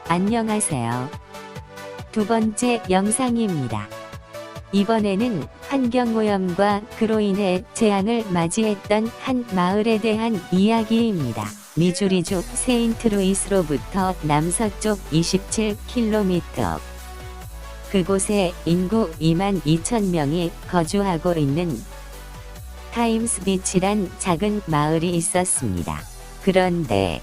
안녕하세요. 두 번째 영상입니다. 이번에는 환경오염과 그로 인해 재앙을 맞이했던 한 마을에 대한 이야기입니다. 미주리주 세인트루이스로부터 남서쪽 27km. 그곳에 인구 22,000명이 거주하고 있는 타임스비치란 작은 마을이 있었습니다. 그런데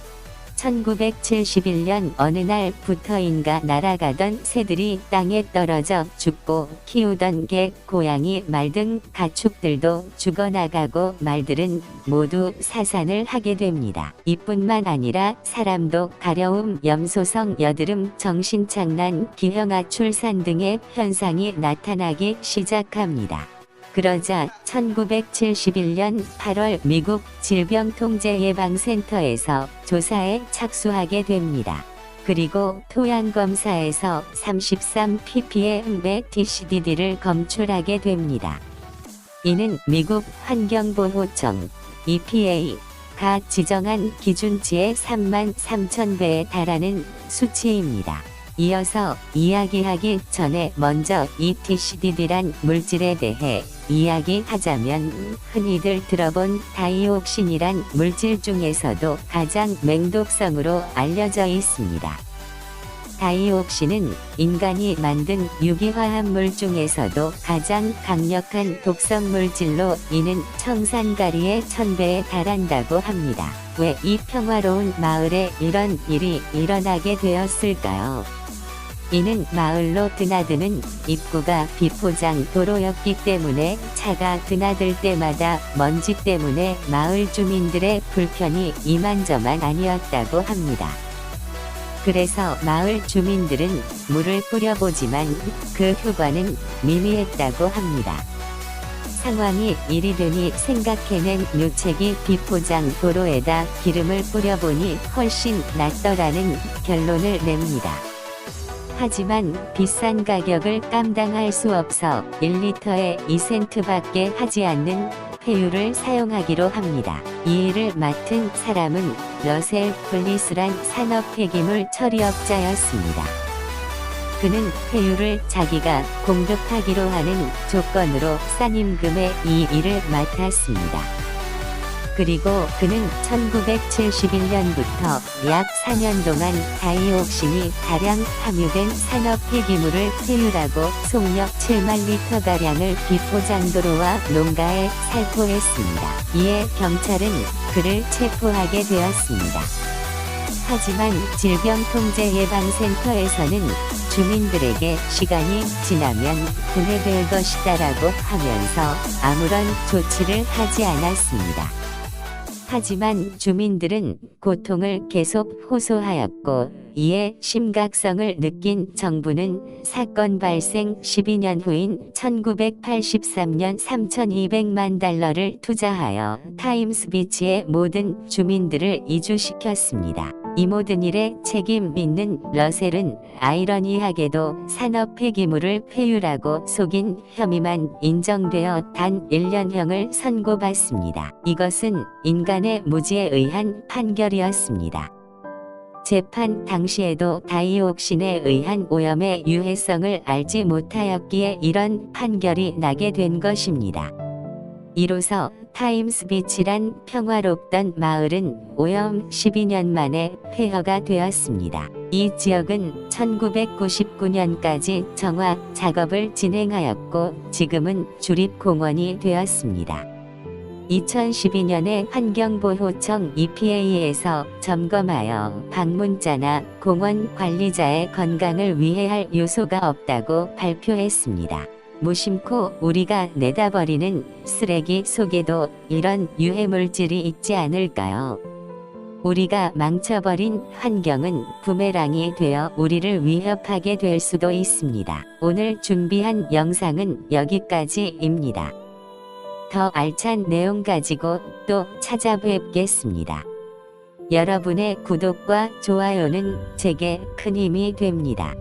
1971년 어느 날부터인가 날아가던 새들이 땅에 떨어져 죽고 키우던 개, 고양이, 말 등 가축들도 죽어나가고 말들은 모두 사산을 하게 됩니다. 이뿐만 아니라 사람도 가려움, 염소성, 여드름, 정신착란, 기형아 출산 등의 현상이 나타나기 시작합니다. 그러자 1971년 8월 미국 질병통제예방센터에서 조사에 착수하게 됩니다. 그리고 토양검사에서 33ppm의 TCDD를 검출하게 됩니다. 이는 미국 환경보호청 EPA가 지정한 기준치의 33,000배에 달하는 수치입니다. 이어서 이야기하기 전에 먼저 이 TCDD란 물질에 대해 이야기하자면 흔히들 들어본 다이옥신이란 물질 중에서도 가장 맹독성으로 알려져 있습니다. 다이옥신은 인간이 만든 유기화합물 중에서도 가장 강력한 독성 물질로 이는 청산가리의 1000배에 달한다고 합니다. 왜 이 평화로운 마을에 이런 일이 일어나게 되었을까요? 이는 마을로 드나드는 입구가 비포장 도로였기 때문에 차가 드나들 때마다 먼지 때문에 마을 주민들의 불편이 이만저만 아니었다고 합니다. 그래서 마을 주민들은 물을 뿌려보지만 그 효과는 미미했다고 합니다. 상황이 이리 되니 생각해낸 묘책이 비포장 도로에다 기름을 뿌려보니 훨씬 낫더라는 결론을 냅니다. 하지만 비싼 가격을 감당할 수 없어 1리터에 2센트밖에 하지 않는 폐유를 사용하기로 합니다. 이 일을 맡은 사람은 러셀 플리스란 산업폐기물 처리업자였습니다. 그는 폐유를 자기가 공급하기로 하는 조건으로 싼 임금에 이 일을 맡았습니다. 그리고 그는 1971년부터 약 4년 동안 다이옥신이 다량 함유된 산업 폐기물을 폐유라고 속력 7만 리터가량을 비포장도로와 농가에 살포했습니다. 이에 경찰은 그를 체포하게 되었습니다. 하지만 질병통제예방센터에서는 주민들에게 시간이 지나면 분해될 것이다라고 하면서 아무런 조치를 하지 않았습니다. 하지만 주민들은 고통을 계속 호소하였고 이에 심각성을 느낀 정부는 사건 발생 12년 후인 1983년 3,200만 달러를 투자하여 타임스비치의 모든 주민들을 이주시켰습니다. 이 모든 일에 책임 있는 러셀은 아이러니하게도 산업 폐기물을 폐유라고 속인 혐의만 인정되어 단 1년형을 선고받습니다. 이것은 인간의 무지에 의한 판결이었습니다. 재판 당시에도 다이옥신에 의한 오염의 유해성을 알지 못하였기에 이런 판결이 나게 된 것입니다. 이로써 타임스비치란 평화롭던 마을은 오염 12년 만에 폐허가 되었습니다. 이 지역은 1999년까지 정화 작업을 진행하였고 지금은 주립공원이 되었습니다. 2012년에 환경보호청 EPA에서 점검하여 방문자나 공원 관리자의 건강을 위해할 요소가 없다고 발표했습니다. 무심코 우리가 내다버리는 쓰레기 속에도 이런 유해물질이 있지 않을까요? 우리가 망쳐버린 환경은 부메랑이 되어 우리를 위협하게 될 수도 있습니다. 오늘 준비한 영상은 여기까지입니다. 더 알찬 내용 가지고 또 찾아뵙겠습니다. 여러분의 구독과 좋아요는 제게 큰 힘이 됩니다.